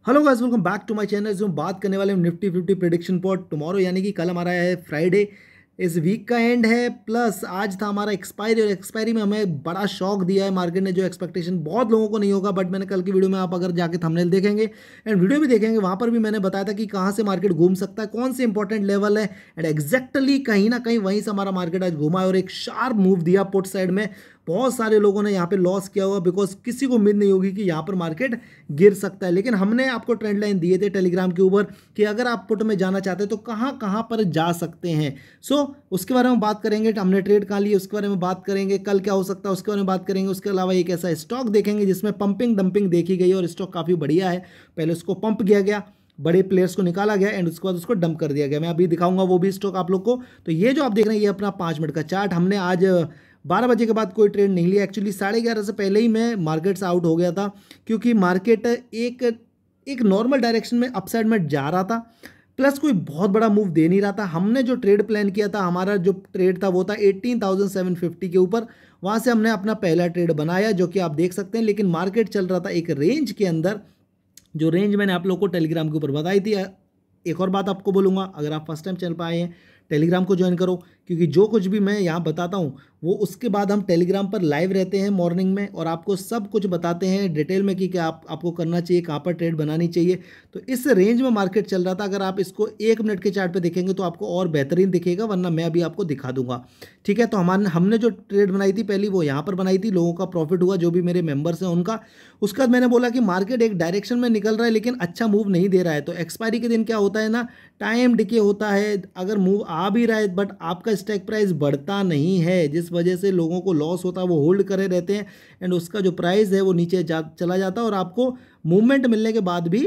Hello guys, welcome back to my channel. जो हम बात करने वाले हैं निफ्टी 50 प्रेडिक्शन फॉर टुमारो, यानी कि कल हमारा है फ्राइडे। इस वीक का एंड है, प्लस आज था हमारा एक्सपायरी, और एक्सपायरी में हमें बड़ा शॉक दिया है मार्केट ने। जो एक्सपेक्टेशन बहुत लोगों को नहीं होगा, बट मैंने कल की वीडियो में, आप अगर जाके थंबनेल देखेंगे एंड वीडियो भी देखेंगे, वहाँ पर भी मैंने बताया था कि कहाँ से मार्केट घूम सकता है, कौन से इंपॉर्टेंट लेवल है। एंड एग्जैक्टली कहीं ना कहीं वहीं से हमारा मार्केट आज घूमा है और एक शार्प मूव दिया पुट साइड में। बहुत सारे लोगों ने यहाँ पे लॉस किया हुआ, बिकॉज किसी को उम्मीद नहीं होगी कि यहाँ पर मार्केट गिर सकता है। लेकिन हमने आपको ट्रेंड लाइन दिए थे टेलीग्राम के ऊपर कि अगर आप पुट में जाना चाहते हैं तो कहाँ कहाँ पर जा सकते हैं। उसके बारे में बात करेंगे, हमने ट्रेड कहाँ लिए उसके बारे में बात करेंगे, कल क्या हो सकता है उसके बारे में बात करेंगे। उसके अलावा एक ऐसा स्टॉक देखेंगे जिसमें पंपिंग डंपिंग देखी गई और स्टॉक काफ़ी बढ़िया है। पहले उसको पंप किया गया, बड़े प्लेयर्स को निकाला गया एंड उसके बाद उसको डंप कर दिया गया। मैं अभी दिखाऊंगा वो भी स्टॉक आप लोग को। तो ये जो आप देख रहे हैं ये अपना 5 मिनट का चार्ट। हमने आज 12 बजे के बाद कोई ट्रेड नहीं लिया। एक्चुअली 11:30 से पहले ही मैं मार्केट से आउट हो गया था, क्योंकि मार्केट एक नॉर्मल डायरेक्शन में अपसाइड में जा रहा था, प्लस कोई बहुत बड़ा मूव दे नहीं रहा था। हमने जो ट्रेड प्लान किया था, हमारा जो ट्रेड था वो था 18,750 के ऊपर। वहाँ से हमने अपना पहला ट्रेड बनाया, जो कि आप देख सकते हैं। लेकिन मार्केट चल रहा था एक रेंज के अंदर, जो रेंज मैंने आप लोग को टेलीग्राम के ऊपर बताई थी। एक और बात आपको बोलूँगा, अगर आप फर्स्ट टाइम चैनल पर आए हैं, टेलीग्राम को ज्वाइन करो, क्योंकि जो कुछ भी मैं यहाँ बताता हूँ वो उसके बाद हम टेलीग्राम पर लाइव रहते हैं मॉर्निंग में, और आपको सब कुछ बताते हैं डिटेल में कि क्या आपको करना चाहिए, कहाँ पर ट्रेड बनानी चाहिए। तो इस रेंज में मार्केट चल रहा था। अगर आप इसको 1 मिनट के चार्ट पे देखेंगे तो आपको और बेहतरीन दिखेगा, वरना मैं अभी आपको दिखा दूंगा। ठीक है, तो हमने जो ट्रेड बनाई थी पहली, वो यहाँ पर बनाई थी। लोगों का प्रॉफिट हुआ, जो भी मेरे मेंबर्स हैं उनका। उसके बाद मैंने बोला कि मार्केट एक डायरेक्शन में निकल रहा है लेकिन अच्छा मूव नहीं दे रहा है। तो एक्सपायरी के दिन क्या होता है ना, टाइम डिके होता है। अगर मूव आ भी रहा है बट आपका स्टॉक प्राइस बढ़ता नहीं है, जिस वजह से लोगों को लॉस होता है, वो होल्ड करे रहते हैं एंड उसका जो प्राइस है वो नीचे चला जाता है, और आपको मूवमेंट मिलने के बाद भी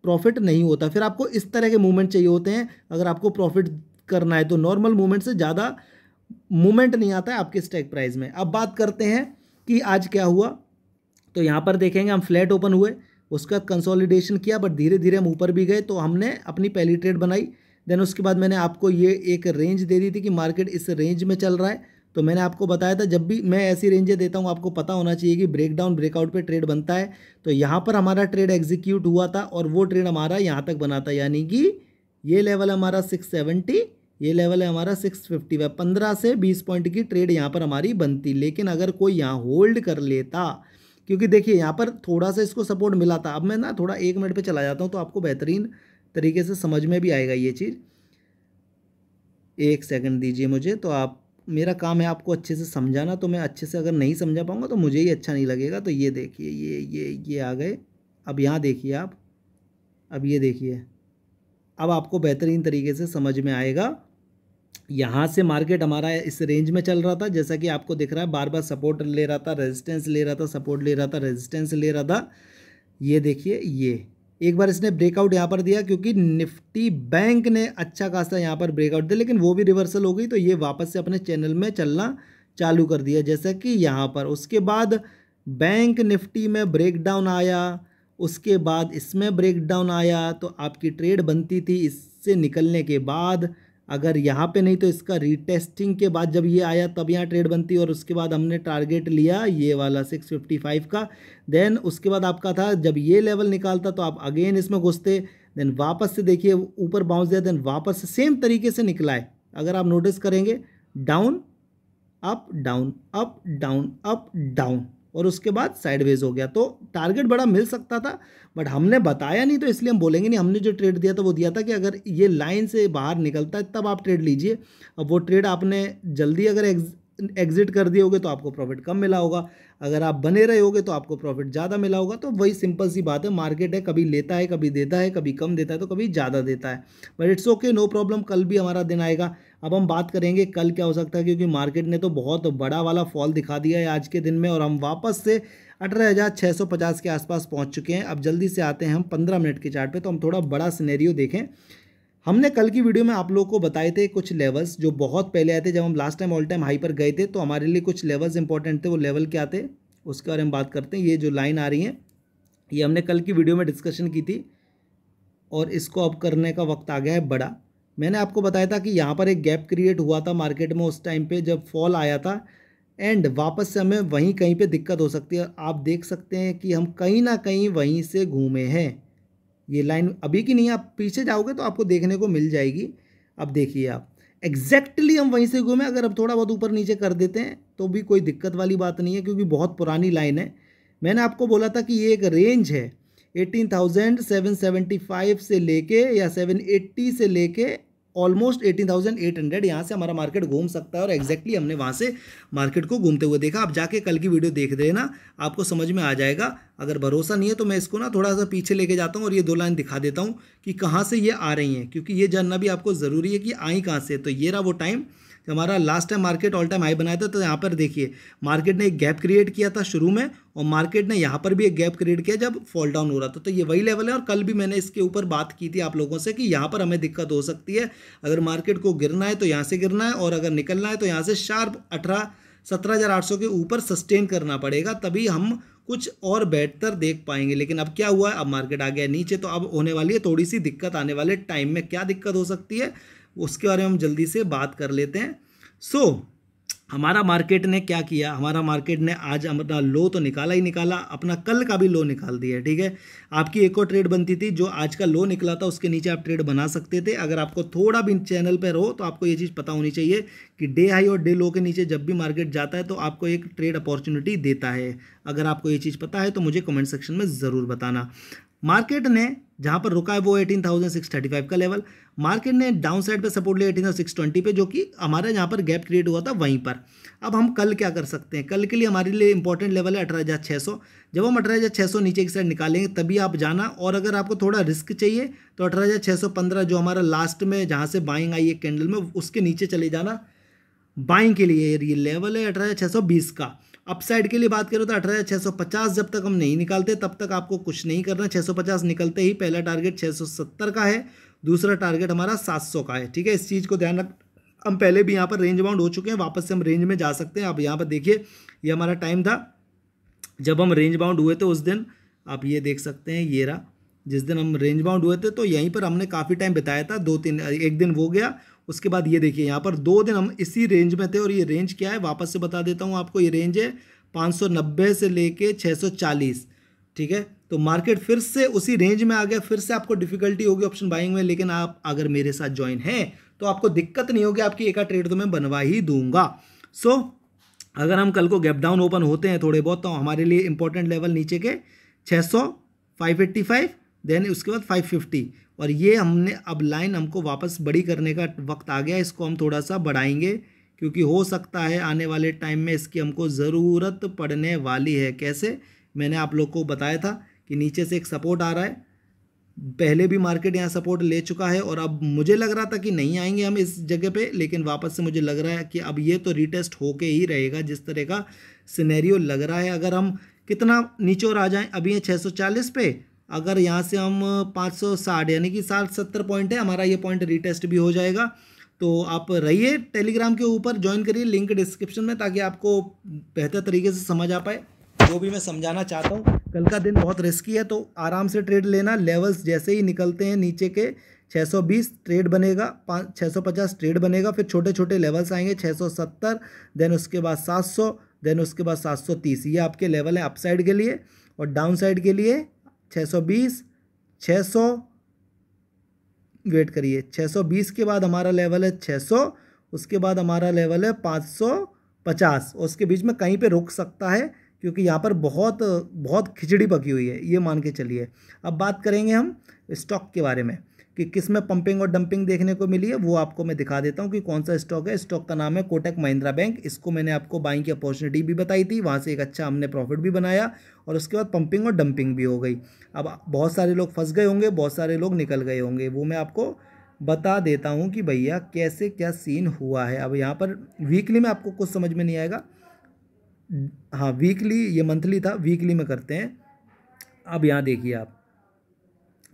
प्रॉफिट नहीं होता। फिर आपको इस तरह के मूवमेंट चाहिए होते हैं अगर आपको प्रॉफिट करना है। तो नॉर्मल मूवमेंट से ज़्यादा मूवमेंट नहीं आता है आपके स्टॉक प्राइस में। अब बात करते हैं कि आज क्या हुआ। तो यहाँ पर देखेंगे हम फ्लैट ओपन हुए, उसका कंसोलिडेशन किया, बट धीरे धीरे हम ऊपर भी गए। तो हमने अपनी पहली ट्रेड बनाई। देन उसके बाद मैंने आपको ये एक रेंज दे दी थी कि मार्केट इस रेंज में चल रहा है। तो मैंने आपको बताया था, जब भी मैं ऐसी रेंजें देता हूँ आपको पता होना चाहिए कि ब्रेकडाउन ब्रेकआउट पे ट्रेड बनता है। तो यहाँ पर हमारा ट्रेड एग्जीक्यूट हुआ था और वो ट्रेड हमारा यहाँ तक बना था, यानी कि ये लेवल हमारा 670, ये लेवल है हमारा 650। 15 से 20 पॉइंट की ट्रेड यहाँ पर हमारी बनती। लेकिन अगर कोई यहाँ होल्ड कर लेता, क्योंकि देखिए यहाँ पर थोड़ा सा इसको सपोर्ट मिला था। अब मैं ना थोड़ा 1 मिनट पे चला जाता हूँ तो आपको बेहतरीन तरीके से समझ में भी आएगा ये चीज़। 1 सेकंड दीजिए मुझे। तो आप, मेरा काम है आपको अच्छे से समझाना, तो मैं अच्छे से अगर नहीं समझा पाऊँगा तो मुझे ही अच्छा नहीं लगेगा। तो ये देखिए, ये आ गए। अब यहाँ देखिए आप, अब ये देखिए, अब आपको बेहतरीन तरीके से समझ में आएगा। यहाँ से मार्केट हमारा इस रेंज में चल रहा था, जैसा कि आपको दिख रहा है, बार बार सपोर्ट ले रहा था, रेजिस्टेंस ले रहा था, सपोर्ट ले रहा था, रेजिस्टेंस ले रहा था। ये देखिए, ये एक बार इसने ब्रेकआउट यहाँ पर दिया, क्योंकि निफ्टी बैंक ने अच्छा खासा यहाँ पर ब्रेकआउट दिया, लेकिन वो भी रिवर्सल हो गई। तो ये वापस से अपने चैनल में चलना चालू कर दिया, जैसा कि यहाँ पर। उसके बाद बैंक निफ्टी में ब्रेकडाउन आया, उसके बाद इसमें ब्रेकडाउन आया, तो आपकी ट्रेड बनती थी इससे निकलने के बाद। अगर यहाँ पे नहीं तो इसका रीटेस्टिंग के बाद जब ये आया तब यहाँ ट्रेड बनती। और उसके बाद हमने टारगेट लिया ये वाला 655 का। देन उसके बाद आपका था, जब ये लेवल निकालता तो आप अगेन इसमें घुसते। देन वापस से देखिए ऊपर बाउंस दिया, देन वापस से सेम तरीके से निकला है। अगर आप नोटिस करेंगे, down up down up down up down, और उसके बाद साइडवेज हो गया। तो टारगेट बड़ा मिल सकता था, बट हमने बताया नहीं, तो इसलिए हम बोलेंगे नहीं। हमने जो ट्रेड दिया था वो दिया था कि अगर ये लाइन से बाहर निकलता है तब आप ट्रेड लीजिए। अब वो ट्रेड आपने जल्दी अगर एग्जिट कर दिए होगे तो आपको प्रॉफिट कम मिला होगा, अगर आप बने रहे होगे तो आपको प्रॉफिट ज़्यादा मिला होगा। तो वही सिंपल सी बात है, मार्केट है, कभी लेता है, कभी देता है, कभी कम देता है तो कभी ज़्यादा देता है। But it's okay, no problem, कल भी हमारा दिन आएगा। अब हम बात करेंगे कल क्या हो सकता है, क्योंकि मार्केट ने तो बहुत बड़ा वाला फॉल दिखा दिया है आज के दिन में, और हम वापस से 18,650 के आसपास पहुंच चुके हैं। अब जल्दी से आते हैं हम 15 मिनट के चार्ट पे, तो हम थोड़ा बड़ा सिनेरियो देखें। हमने कल की वीडियो में आप लोगों को बताए थे कुछ लेवल्स जो बहुत पहले आए थे, जब हम last time all time high पर गए थे। तो हमारे लिए कुछ लेवल्स इंपॉर्टेंट थे। वो लेवल क्या थे उसके बारे में बात करते हैं। ये जो लाइन आ रही है ये हमने कल की वीडियो में डिस्कशन की थी, और इसको अब करने का वक्त आ गया है बड़ा। मैंने आपको बताया था कि यहाँ पर एक गैप क्रिएट हुआ था मार्केट में उस टाइम पे जब फॉल आया था, एंड वापस से हमें वहीं कहीं पे दिक्कत हो सकती है। आप देख सकते हैं कि हम कहीं ना कहीं वहीं से घूमे हैं। ये लाइन अभी की नहीं है, आप पीछे जाओगे तो आपको देखने को मिल जाएगी। अब देखिए आप एग्जैक्टली हम वहीं से घूमे, अगर अब थोड़ा बहुत ऊपर नीचे कर देते हैं तो भी कोई दिक्कत वाली बात नहीं है, क्योंकि बहुत पुरानी लाइन है। मैंने आपको बोला था कि ये एक रेंज है 18,775 से लेके या 780 से लेके ऑलमोस्ट 18,800, यहाँ से हमारा मार्केट घूम सकता है। और एग्जैक्टली हमने वहाँ से मार्केट को घूमते हुए देखा। आप जाके कल की वीडियो देख देना, आपको समझ में आ जाएगा। अगर भरोसा नहीं है तो मैं इसको ना थोड़ा सा पीछे लेके जाता हूँ और ये 2 लाइन दिखा देता हूँ कि कहाँ से ये आ रही हैं, क्योंकि ये जानना भी आपको ज़रूरी है कि आई कहाँ से। तो ये रहा वो टाइम जब हमारा last time market all time high बनाया था। तो यहाँ पर देखिए मार्केट ने एक गैप क्रिएट किया था शुरू में, और मार्केट ने यहाँ पर भी एक गैप क्रिएट किया जब फॉल डाउन हो रहा था। तो ये वही लेवल है, और कल भी मैंने इसके ऊपर बात की थी आप लोगों से कि यहाँ पर हमें दिक्कत हो सकती है। अगर मार्केट को गिरना है तो यहाँ से गिरना है, और अगर निकलना है तो यहाँ से शार्प 17,800 के ऊपर सस्टेन करना पड़ेगा, तभी हम कुछ और बेहतर देख पाएंगे। लेकिन अब क्या हुआ है, अब मार्केट आ गया नीचे, तो अब होने वाली है थोड़ी सी दिक्कत आने वाले टाइम में। क्या दिक्कत हो सकती है उसके बारे में हम जल्दी से बात कर लेते हैं। हमारा मार्केट ने क्या किया, हमारा मार्केट ने आज अपना लो तो निकाला ही निकाला, अपना कल का भी लो निकाल दिया। ठीक है, आपकी एक और ट्रेड बनती थी, जो आज का लो निकला था उसके नीचे आप ट्रेड बना सकते थे। अगर आपको थोड़ा भी चैनल पर हो तो आपको ये चीज़ पता होनी चाहिए कि डे हाई और डे लो के नीचे जब भी मार्केट जाता है तो आपको एक ट्रेड अपॉर्चुनिटी देता है। अगर आपको ये चीज़ पता है तो मुझे कमेंट सेक्शन में ज़रूर बताना। मार्केट ने जहाँ पर रुका है वो 18,635 का लेवल, मार्केट ने डाउन साइड पे सपोर्ट लिया 18,620 पे, जो कि हमारे यहाँ पर गैप क्रिएट हुआ था वहीं पर। अब हम कल क्या कर सकते हैं, कल के लिए हमारे लिए इंपॉर्टेंट लेवल है 18,600। जब हम 18,600 नीचे की साइड निकालेंगे तभी आप जाना। और अगर आपको थोड़ा रिस्क चाहिए तो 18,615 जो हमारा लास्ट में जहाँ से बाइंग आई है कैंडल में, उसके नीचे चले जाना बाइंग के लिए। ये लेवल है 18,620 का। अपसाइड के लिए बात करें तो 18,650 जब तक हम नहीं निकालते तब तक आपको कुछ नहीं करना। 650 निकलते ही पहला टारगेट 670 का है, दूसरा टारगेट हमारा 700 का है। ठीक है, इस चीज़ को ध्यान रख। हम पहले भी यहाँ पर रेंज बाउंड हो चुके हैं, वापस से हम रेंज में जा सकते हैं। अब यहाँ पर देखिए ये हमारा टाइम था जब हम रेंज बाउंड हुए थे, उस दिन आप ये देख सकते हैं, ये रहा जिस दिन हम रेंज बाउंड हुए थे। तो यहीं पर हमने काफ़ी टाइम बिताया था, 2-3 एक दिन वो गया, उसके बाद ये देखिए यहाँ पर 2 दिन हम इसी रेंज में थे। और ये रेंज क्या है वापस से बता देता हूँ आपको, ये रेंज है 590 से लेके 640। ठीक है, तो मार्केट फिर से उसी रेंज में आ गया, फिर से आपको डिफिकल्टी होगी ऑप्शन बाइंग में। लेकिन आप अगर मेरे साथ ज्वाइन हैं तो आपको दिक्कत नहीं होगी, आपकी एक ट्रेड तो मैं बनवा ही दूंगा। अगर हम कल को गैप डाउन ओपन होते हैं थोड़े बहुत, तो हमारे लिए इंपॉर्टेंट लेवल नीचे के 600, 585, देन उसके बाद 550। और ये हमने अब लाइन हमको वापस बड़ी करने का वक्त आ गया, इसको हम थोड़ा सा बढ़ाएंगे, क्योंकि हो सकता है आने वाले टाइम में इसकी हमको ज़रूरत पड़ने वाली है। कैसे, मैंने आप लोग को बताया था कि नीचे से एक सपोर्ट आ रहा है, पहले भी मार्केट यहाँ सपोर्ट ले चुका है, और अब मुझे लग रहा था कि नहीं आएंगे हम इस जगह पे, लेकिन वापस से मुझे लग रहा है कि अब ये तो रीटेस्ट होके ही रहेगा, जिस तरह का सिनेरियो लग रहा है। अगर हम कितना नीचे और आ जाएं, अभी ये 640 पे, अगर यहाँ से हम 560 यानी कि 60-70 पॉइंट है हमारा, ये पॉइंट रीटेस्ट भी हो जाएगा। तो आप रहिए टेलीग्राम के ऊपर, ज्वाइन करिए, लिंक डिस्क्रिप्शन में, ताकि आपको बेहतर तरीके से समझ आ पाए जो भी मैं समझाना चाहता हूँ। कल का दिन बहुत रिस्की है, तो आराम से ट्रेड लेना। लेवल्स जैसे ही निकलते हैं नीचे के 620 ट्रेड बनेगा, 650 ट्रेड बनेगा, फिर छोटे छोटे लेवल्स आएंगे 670, देन उसके बाद 700, देन उसके बाद 730। ये आपके लेवल है अपसाइड के लिए, और डाउन साइड के लिए 620, 600, वेट करिए, 620 के बाद हमारा लेवल है 600, उसके बाद हमारा लेवल है 550, और उसके बीच में कहीं पे रुक सकता है, क्योंकि यहाँ पर बहुत बहुत खिचड़ी पकी हुई है, ये मान के चलिए। अब बात करेंगे हम स्टॉक के बारे में कि किस में पंपिंग और डंपिंग देखने को मिली है, वो आपको मैं दिखा देता हूँ कि कौन सा स्टॉक है। स्टॉक का नाम है कोटक महिंद्रा बैंक। इसको मैंने आपको बाइंग की अपॉर्चुनिटी भी बताई थी, वहाँ से एक अच्छा हमने प्रॉफिट भी बनाया, और उसके बाद पंपिंग और डंपिंग भी हो गई। अब बहुत सारे लोग फंस गए होंगे, बहुत सारे लोग निकल गए होंगे, वो मैं आपको बता देता हूँ कि भैया कैसे क्या सीन हुआ है। अब यहाँ पर वीकली में आपको कुछ समझ में नहीं आएगा, हाँ वीकली, ये मंथली था, वीकली में करते हैं। अब यहाँ देखिए आप,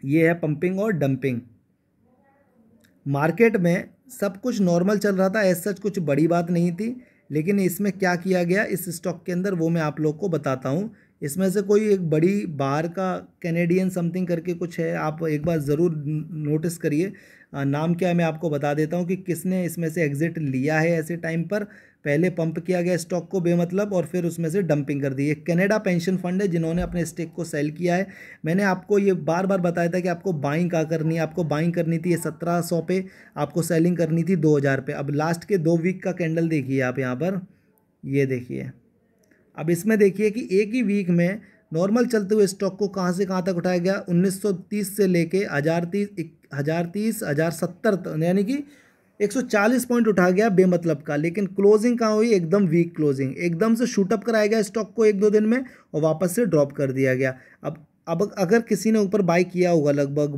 ये है पंपिंग और डंपिंग। मार्केट में सब कुछ नॉर्मल चल रहा था, ऐसा सच कुछ बड़ी बात नहीं थी, लेकिन इसमें क्या किया गया इस स्टॉक के अंदर वो मैं आप लोग को बताता हूँ इसमें से कोई एक बड़ी बाहर का कैनेडियन समथिंग करके कुछ है, आप एक बार ज़रूर नोटिस करिए। नाम क्या है मैं आपको बता देता हूँ कि किसने इसमें से एग्जिट लिया है ऐसे टाइम पर। पहले पंप किया गया स्टॉक को बेमतलब और फिर उसमें से डंपिंग कर दी। कनाडा पेंशन फंड है जिन्होंने अपने स्टेक को सेल किया है। मैंने आपको ये बार बार बताया था कि आपको बाइंग क्या करनी है। आपको बाइंग करनी थी ये 1700 पे, आपको सेलिंग करनी थी 2000 पे। अब लास्ट के 2 वीक का कैंडल देखिए आप यहाँ पर, ये देखिए। अब इसमें देखिए कि एक ही वीक में नॉर्मल चलते हुए स्टॉक को कहाँ से कहाँ तक उठाया गया, 1930 से लेके 1030 1070 यानी कि 140 पॉइंट उठा गया बेमतलब का। लेकिन क्लोजिंग कहाँ हुई, एकदम वीक क्लोजिंग, एकदम से शूटअप कराया गया स्टॉक को 1-2 दिन में और वापस से ड्रॉप कर दिया गया। अब अगर किसी ने ऊपर बाई किया होगा लगभग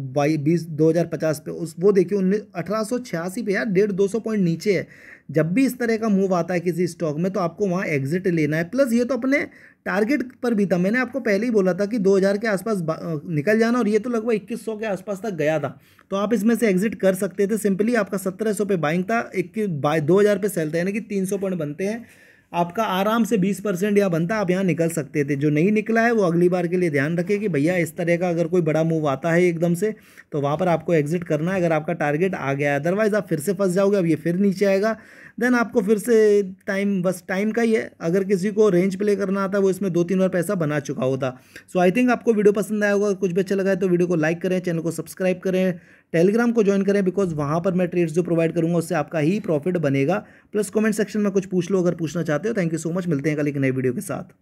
2050 पे, उस वो देखिए 1886 पे यार, 150-200 पॉइंट नीचे है। जब भी इस तरह का मूव आता है किसी स्टॉक में तो आपको वहाँ एग्जिट लेना है। प्लस ये तो अपने टारगेट पर भी था, मैंने आपको पहले ही बोला था कि 2000 के आसपास निकल जाना, और ये तो लगभग 2100 के आसपास तक गया था। तो आप इसमें से एग्जिट कर सकते थे सिंपली। आपका 1700 पे बाइंग था, 2000 पे सेल था, यानी कि 300 पॉइंट बनते हैं आपका, आराम से 20% या बनता, आप यहाँ निकल सकते थे। जो नहीं निकला है वो अगली बार के लिए ध्यान रखें कि भैया इस तरह का अगर कोई बड़ा मूव आता है एकदम से तो वहाँ पर आपको एग्जिट करना है अगर आपका टारगेट आ गया है। अदरवाइज़ आप फिर से फंस जाओगे। अब ये फिर नीचे आएगा, देन आपको फिर से टाइम, बस टाइम का ही है। अगर किसी को रेंज प्ले करना आता है वो इसमें 2-3 बार पैसा बना चुका होता। सो आई थिंक आपको वीडियो पसंद आया होगा। कुछ भी अच्छा लगा है तो वीडियो को लाइक करें, चैनल को सब्सक्राइब करें, टेलीग्राम को ज्वाइन करें, बिकॉज वहाँ पर मैं ट्रेड्स जो प्रोवाइड करूँगा उससे आपका ही प्रॉफिट बनेगा। प्लस कमेंट सेक्शन में कुछ पूछ लो अगर पूछना चाहते हो। थैंक यू सो मच, मिलते हैं कल एक नई वीडियो के साथ।